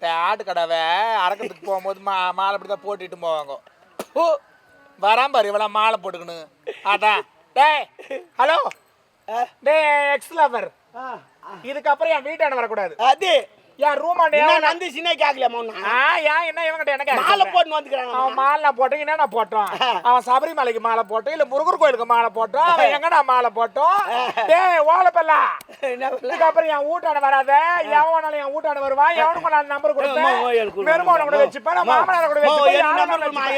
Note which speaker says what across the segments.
Speaker 1: ஆட்டு கடாவை அறக்கிறதுக்கு போகும்போது மாலை அப்படி தான் போட்டுட்டு போவாங்க. வராம பாரு இவ்வளோ மாலை போட்டுக்கணும். அதான் டேய் ஹலோ டே எக்ஸ் லவர், இதுக்கப்புறம் என் வீட்டாண்ட வரக்கூடாது.
Speaker 2: அது
Speaker 1: என் ரூம்
Speaker 2: நந்து சின்ன கேட்கலாமா?
Speaker 1: ஏன் என்ன இவங்கிட்ட எனக்கு
Speaker 2: மாலை போட்டு வந்துக்கிறான்.
Speaker 1: அவன் மாலை போட்டோம் என்னடா போட்டோம்? அவன் சபரிமலைக்கு மாலை போட்டோம் இல்ல முருகர் கோயிலுக்கு மாலை போட்டோம். அவன் எங்கடா மாலை போட்டோம்? டேய் ஓலப்பல்லா, இதுக்கப்புறம் என் வீட்டாண்ட வராத. எவனாலும் என் வீட்டாண்ட வருவான். எவனுக்கு நான் நம்பர் கொடுப்பேன். பெருமானை கூட வச்சுப்பேன், மாமனார கூட வச்சுப்பேன்.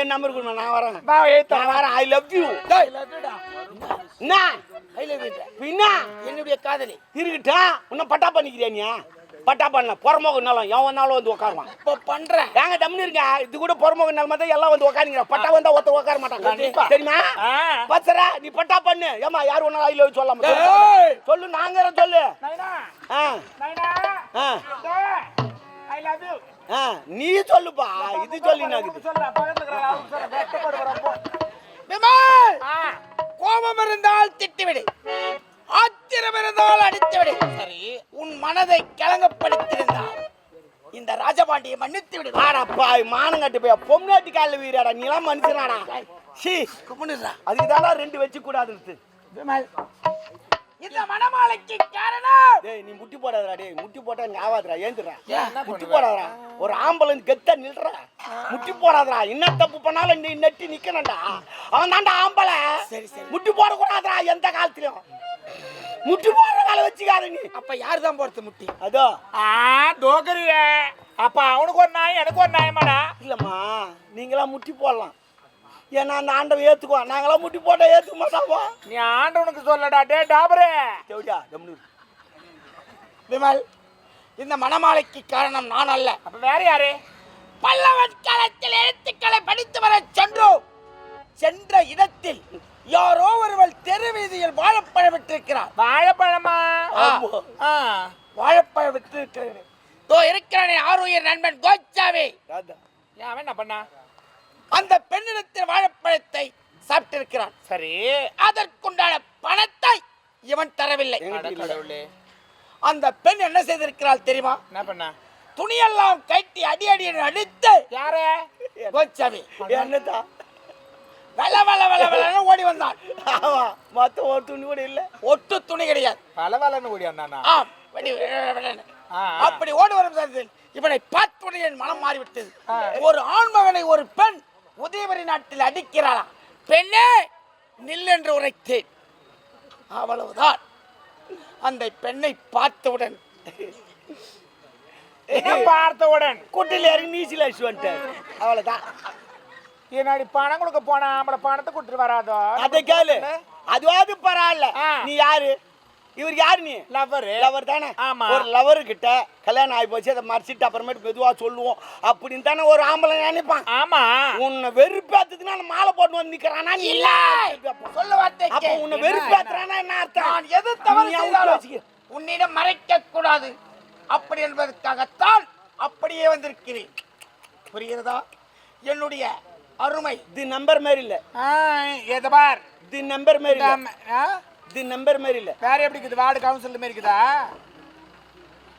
Speaker 2: என் நம்பர் கொடுமா, நான் வரேன்.
Speaker 1: நான்
Speaker 2: வரேன். I love you. என்ன ஐ லவ் யூ? பின்ன
Speaker 3: என்னுடைய காதலி
Speaker 2: இருக்கட்டா. உன்ன பட்டா பண்ணிக்கிறியா? நீ பட்டா பண்ண பொறமோக நாளும் எவனாலும் வந்து உட்காருவான்.
Speaker 3: இப்போ பண்றேன்.
Speaker 2: ஏங்க தம்னு இருங்க. இது கூட பொறமோக நாள் மாதிரி எல்லாம் வந்து உட்காருங்க. பட்டா வந்தா ஒருத்த உட்கார மாட்டாங்க தெரியுமா? பச்சரா நீ பட்டா பண்ணு. ஏமா யார் ஒன்னா ஐ லவ் சொல்லாம சொல்லு. நாங்க சொல்லு.
Speaker 1: I love you.
Speaker 2: நீ சொல்லுப்பா. இது சொல்லி
Speaker 3: கோபம் இருந்தால் திட்டிவிடு, ஆத்திரம் இருந்தால் அடித்துவிடு. சரி, உன் மனதை கலங்கப்படுத்தியிருந்தால் இந்த ராஜபாண்டியை மன்னித்து விடு.
Speaker 2: ஆடாப்பா மானங்கட்டு போய் பொம்னாட்டி காலில் வீராடா. நீலாம் மனுஷனாடா. சி
Speaker 3: கும்பிடுறா.
Speaker 2: அதுக்கு தானே ரெண்டு வச்சு கூடாது.
Speaker 3: இந்த மணமாலைக்கு காரணம்.
Speaker 2: டேய் நீ முட்டி போடாதடா. டேய் முட்டி போட்டா நீ ஆவாதடா. ஏந்துடா. முட்டி போடாதடா. ஒரு ஆம்பளை கெத்தா நில்றா. முட்டி போடாதடா. என்ன தப்பு பண்ணாலும் நீ நெட்டி நிக்கணும்டா. அவன் தான்டா ஆம்பளை.
Speaker 3: சரி சரி,
Speaker 2: முட்டி போட கூடாதடா எந்த காலத்திலயும். முட்டி போடுற கால வச்சுக்காத நீ.
Speaker 3: அப்ப யார் தான் போறது முட்டி?
Speaker 2: அதோ
Speaker 1: தோக்கறியே. அப்ப அவனுக்கு ஒரு நாய் எனக்கு ஒரு நாயமாடா?
Speaker 2: இல்லம்மா, நீங்களாம் முட்டி போடலாம். ஏன்னா அந்த ஆண்டவன் ஏத்துக்குவான். நாங்களாம் முட்டி போட்டா ஏத்துக்க மாட்டாவோ.
Speaker 1: நீ ஆண்டவனுக்கு சொல்லடா. டே டாபரே
Speaker 2: தேவடியா தம்னூர்.
Speaker 3: விமல், இந்த மணமாலைக்கு காரணம் நான் அல்ல.
Speaker 1: அப்ப வேற யாரு?
Speaker 3: பல்லவன் காலத்தில் எழுத்துக்களை படித்து வர சென்ற இடத்தில் யாரோ ஒருவள் தெரு வீதியில் வாழைப்பழம் விட்டிருக்கிறார்.
Speaker 1: வாழைப்பழமா?
Speaker 3: வாழைப்பழம் விட்டிருக்கிறேன். இருக்கிறானே ஆரோக்கிய நண்பன் கோச்சாவே,
Speaker 1: அவன் என்ன பண்ணா?
Speaker 3: அந்த பெண்ணிடத்தில் வாழைப்பழத்தை சாப்பிட்டிருக்கிறான்.
Speaker 1: சரி,
Speaker 3: அதற்குண்டான பணத்தை இவன் தரவில்லை. அந்த பெண் என்ன செய்திருக்கிறாள் தெரியுமா?
Speaker 1: என்ன பண்ணா?
Speaker 3: துணியெல்லாம் கட்டி அடி அடி அடித்து.
Speaker 1: யாரு?
Speaker 3: கோச்சாவே
Speaker 2: என்னதான்
Speaker 3: வெல வெல வெல வெலன்னு ஓடி வந்தான்.
Speaker 2: மொத்தம் ஒரு துணி கூட இல்ல.
Speaker 3: ஒட்டு துணி கிடையாது.
Speaker 1: பலவலன்னு ஓடி வந்தானா?
Speaker 3: அப்படி ஓடி வரும் இவனை பார்த்து என் மனம் மாறிவிட்டது. ஒரு ஆண்மகனை ஒரு பெண் உதயவரி நாட்டில் அடிக்கிறாளா? பெண்ணே நில் என்று உரைத்தேன். அவ்வளவுதான். அந்த பெண்ணை பார்த்தவுடன்
Speaker 2: குட்டில இறங்கி நீச்சல் அடிச்சு வந்துட்டேன். அவ்வளவுதான்.
Speaker 1: என்னடி பணம் கொடுக்க போனா நம்மள பணத்தை கொடுத்துட்டு வராதோ?
Speaker 2: அதை கேளு. அதுவாது பரவாயில்ல. நீ யாரு? இவர் யாரு? நீ லவர் தானே? ஒரு லவர் கிட்ட கல்யாணம் ஆகி போச்சு, அதை மறைச்சிட்டு அப்புறமேட்டு மெதுவா சொல்லுவோம் அப்படின்னு தானே ஒரு ஆம்பளை நினைப்பான்.
Speaker 1: ஆமா,
Speaker 2: உன்னை வெறுப்பேத்துனா மாலை போட்டு வந்து நிக்கிறானா?
Speaker 3: இல்ல சொல்ல வார்த்தை.
Speaker 2: அப்ப உன்னை வெறுப்பேத்துறானா என்ன அர்த்தம்?
Speaker 3: நான் எது தவறு செய்தாலும் உன்னிடம் மறைக்க கூடாது அப்படி என்பதற்காகத்தான் அப்படியே வந்திருக்கிறேன். புரிகிறதா? என்னுடைய அருமை
Speaker 2: தி நம்பர் மாதிரி இல்ல.
Speaker 1: ஏதோ பார்,
Speaker 2: தி நம்பர் மாதிரி இல்ல. தி நம்பர் மாதிரி இல்ல.
Speaker 1: வேற எப்படி இருக்குது? வார்டு கவுன்சில் மாதிரி இருக்குதா?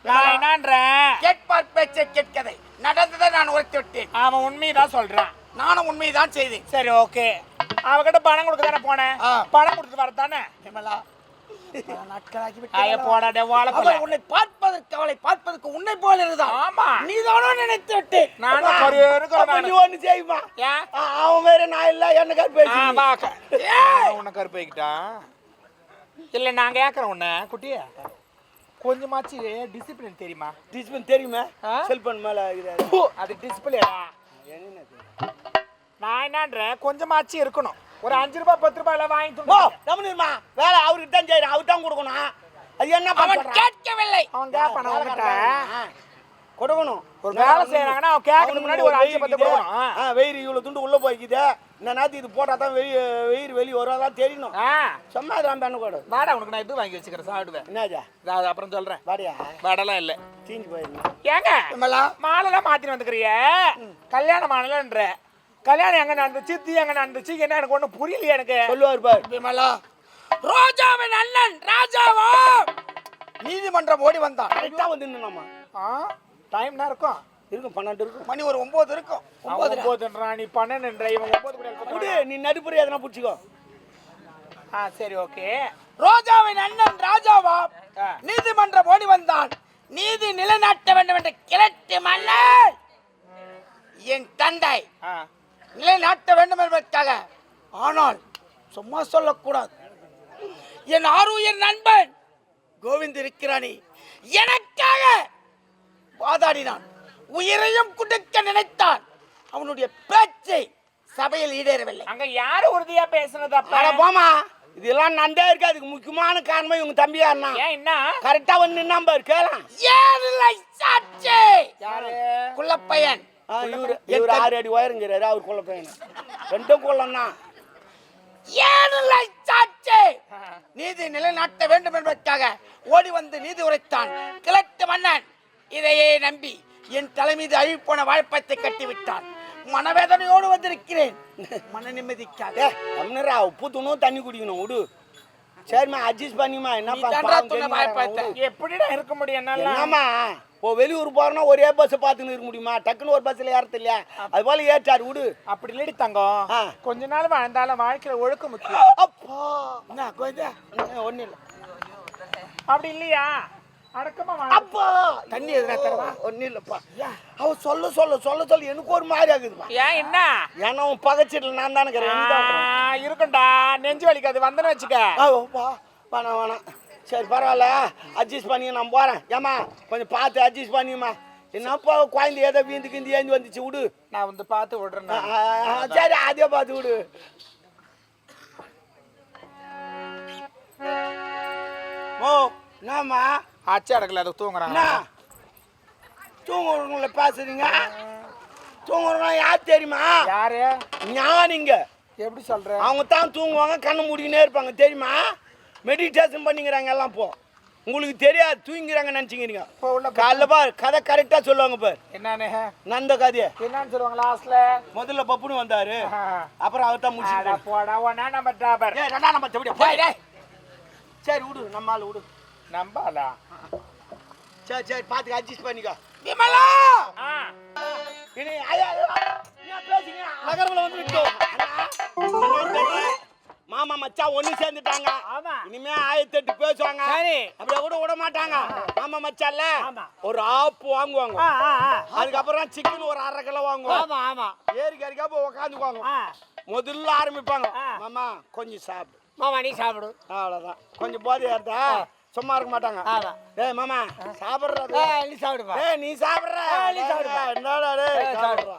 Speaker 1: நான் என்னன்றேன்,
Speaker 3: கேட்பார் பேச்சை கேட்கதை நடந்ததை நான் உரைத்து விட்டேன்.
Speaker 1: அவன் உண்மைதான் சொல்றான்,
Speaker 3: நானும் உண்மைதான் செய்தேன்.
Speaker 1: சரி ஓகே. அவகிட்ட பணம் கொடுக்க தானே போனேன். பணம் கொடுத்துட்டு வரத்தானே?
Speaker 3: உன்னை பார்ப்பதற்கு அவளை பார்ப்பதற்கு உன்னை போல இருந்தான்.
Speaker 1: ஆமா,
Speaker 3: நீதானோ நினைத்து விட்டேன்.
Speaker 2: ஒண்ணு செய்யுமா? அவன் வேற நான் இல்ல என்ன கருப்பேச்சு
Speaker 1: உன்னை கருப்பைக்கிட்டான். இல்ல நான் கேட்கறேன் உன்னை குட்டிய, கொஞ்சமாச்சு டிசிப்ளின் தெரியுமா?
Speaker 2: டிசிப்ளின் தெரியுமா? செல்போன் மேல
Speaker 1: அது டிஸ்பிளே. நான் என்னன்றேன், கொஞ்சமாச்சு இருக்கணும். ஒரு 5 ரூபாய் 10 ரூபாய் எல்லாம் வாங்கி
Speaker 2: வேலை அவருக்கு தான் செய்யறேன். அவர் தான் கொடுக்கணும். அது என்ன
Speaker 3: அவன் கேட்கவில்லை.
Speaker 1: அவன் கேட்பான
Speaker 2: கொடுக்கணும்.
Speaker 1: ஒரு வேலை செய்யறாங்கன்னா அவன் கேட்கறதுக்கு முன்னாடி ஒரு 5 10 கொடுக்கணும்.
Speaker 2: வெயிர் இவ்வளவு துண்டு உள்ள போய்க்குது. இந்த நேரத்துக்கு இது போட்டா தான் வெயிர் வெளியே வருவாதான் தெரியணும். சும்மா தான் பண்ண கூட.
Speaker 1: வாடா, உனக்கு நான் இது வாங்கி வச்சுக்கிறேன், சாப்பிடுவேன்.
Speaker 2: என்னஜா
Speaker 1: அப்புறம் சொல்றேன்.
Speaker 2: வாடியா?
Speaker 1: வாடெல்லாம் இல்ல,
Speaker 2: தீஞ்சு போயிருங்க.
Speaker 1: ஏங்க மாலைலாம் மாத்தின்னு வந்துக்கிறிய? கல்யாணம் மாலைன்ற கல்யாணம் எங்க நடந்துச்சு, தீ எங்க நடந்துச்சு, என்ன எனக்கு ஒண்ணு புரியலையே. எனக்கு
Speaker 2: சொல்லுவார் பாரு.
Speaker 3: விமலா, ரோஜாவின் அண்ணன் ராஜாவா நீதிமன்றம் ஓடி வந்தான்.
Speaker 2: கரெக்டா வந்து நின்னோமா?
Speaker 1: டைம்னா இருக்கும்.
Speaker 2: இருக்கும் 12 இருக்கும்.
Speaker 3: மணி ஒரு 9 இருக்கும்.
Speaker 1: 9:00 நீ 12 இவன் 9 கூட
Speaker 2: விடு, நீ நடுப்புற எதனா பிடிச்சிக்கோ.
Speaker 1: சரி ஓகே.
Speaker 3: ரோஜாவின் அண்ணன் ராஜாவா நீதிமன்றம் ஓடி வந்தான். நீதி நிலைநாட்ட வேண்டும் என்ற கிழட்டு மன்னன் என் தந்தை நிலைநாட்ட வேண்டும் என்பதற்காக. ஆனால் சும்மா சொல்லக்கூடாது. என் ஆருயிர் நண்பன் கோவிந்த் இருக்கிறானே எனக்காக வாதாடினான். உயிரையும் குடுக்க நினைத்தான். அவனுடைய பேச்சை சபையில் ஈடேறவில்லை.
Speaker 1: அங்க யாரு உறுதியா பேசுனது?
Speaker 2: அட போமா, இதெல்லாம் நண்டே இருக்கு. அதுக்கு முக்கியமான காரணம் இவங்க தம்பியாருனா.
Speaker 1: ஏன் என்ன
Speaker 2: கரெக்டா வந்து நின்னாம்பா இருக்கலாம்.
Speaker 3: ஏறில்லை சாட்சி.
Speaker 1: யாரு?
Speaker 3: குள்ளப்பையன்.
Speaker 2: இவரு 6 அடி உயரங்கிறாரு. அவர் கொள்ள பையன் ரெண்டும் கொள்ளனா.
Speaker 3: ஏறில்லை சாட்சி. நீதி நிலைநாட்ட வேண்டும் என்பதற்காக ஓடி வந்து நீதி உரைத்தான். கிழட்டு மன்னன் இதையே நம்பி என் தலை மீது அழிப்போன வாழ்ப்பத்தை கட்டிவிட்டான். மனவேதனையோடு வந்திருக்கிறேன் மன நிம்மதிக்காக.
Speaker 2: தமிழரா உப்பு துணும் தண்ணி குடிக்கணும். விடு. சரிம்மா, அட்ஜஸ்ட் பண்ணிமா.
Speaker 1: எப்படிடா இருக்க முடியும்?
Speaker 2: என்னம்மா, இப்போ வெளியூர் போறோம்னா ஒரே பஸ் பார்த்துன்னு இருக்க முடியுமா? டக்குன்னு ஒரு பஸ்ல ஏறது இல்லையா? அது போல ஏற்றாரு. விடு.
Speaker 1: அப்படி இல்லடி தங்கம், கொஞ்ச நாள் வாழ்ந்தாலும் வாழ்க்கையில ஒழுக்க முக்கியம்.
Speaker 2: அப்பா என்ன கோயிதா ஒண்ணு இல்லை.
Speaker 1: அப்படி இல்லையா? அடக்கமா
Speaker 2: அப்பா தண்ணி எதுனா தரவா? ஒன்றும் இல்லைப்பா. அவ சொல்ல சொல்ல சொல்ல சொல்ல எனக்கு ஒரு மாதிரி ஆகுதுப்பா.
Speaker 1: ஏன் என்ன?
Speaker 2: ஏன்னா உன் பகச்சிட்டு நான் தானே இருக்கிறேன்.
Speaker 1: இருக்கும்டா, நெஞ்சு வலிக்காது வந்தேன்னு வச்சுக்க.
Speaker 2: வேணாம் வேணாம். சரி பரவாயில்ல, அட்ஜஸ்ட் பண்ணி நான் போகிறேன். ஏம்மா கொஞ்சம் பார்த்து அட்ஜஸ்ட் பண்ணிம்மா. என்னப்பா குழந்தை ஏதோ வீந்து கிந்தி ஏந்தி வந்துச்சு. விடு,
Speaker 1: நான் வந்து பார்த்து விடுறேன்.
Speaker 2: சரி அதே பார்த்து விடு. ஓ என்னம்மா
Speaker 1: ஆச்சு அடக்கல, அது தூங்குறாங்க.
Speaker 2: தூங்குறவங்கள பேசுறீங்க? தூங்குறவங்க யார் தெரியுமா?
Speaker 1: யாரு?
Speaker 2: ஞானிங்க.
Speaker 1: எப்படி சொல்ற?
Speaker 2: அவங்க தான் தூங்குவாங்க, கண்ணு மூடிக்கினே இருப்பாங்க. தெரியுமா? மெடிடேஷன் பண்ணிக்கிறாங்க எல்லாம். போ, உங்களுக்கு தெரியாது, தூங்கிறாங்க நினைச்சுக்கிறீங்க. காலைல பார் கதை கரெக்டா சொல்லுவாங்க பார்.
Speaker 1: என்னன்னு?
Speaker 2: நந்த கதையை
Speaker 1: என்னன்னு சொல்லுவாங்க லாஸ்ட்ல?
Speaker 2: முதல்ல பப்புன்னு வந்தாரு, அப்புறம் அவர் தான் முடிச்சு
Speaker 1: போடா. ஒன்னா நம்பர் டாபர்.
Speaker 2: ரெண்டா நம்பர் தவிட. சரி விடு, நம்ம ஆளு விடு.
Speaker 1: நம்பாலா?
Speaker 2: சரி சரி பார்த்து அட்ஜஸ்ட் பண்ணிக்கோ.
Speaker 3: விமலா
Speaker 2: இனி பேசுங்க. நகர்வுல வந்து விட்டோம். மாமா மச்சான் ஒண்ணு சேர்ந்துட்டாங்க. இனிமே 1008 பேசுவாங்க. அப்படியே கூட விட மாட்டாங்க. மாமா மச்சான்ல ஒரு ஆப்பு வாங்குவாங்க. அதுக்கப்புறம் சிக்கன் ஒரு 1/2 கிலோ வாங்குவாங்க. ஏறி கறிக்கா போய் உக்காந்துக்குவாங்க. முதல்ல ஆரம்பிப்பாங்க. மாமா கொஞ்சம் சாப்பிடு.
Speaker 3: மாமா நீ சாப்பிடு.
Speaker 2: அவ்வளவுதான். கொஞ்சம் போதையா இருந்தா சும்மா இருக்க மாட்டாங்க. டேய் மாமா சாப்பிடுற.
Speaker 3: நீ சாப்பிடுப்பா.
Speaker 2: நீ சாப்பிடுற.
Speaker 3: நீ சாப்பிடுப்பா.
Speaker 2: என்னடா டேய் சாப்பிடுற.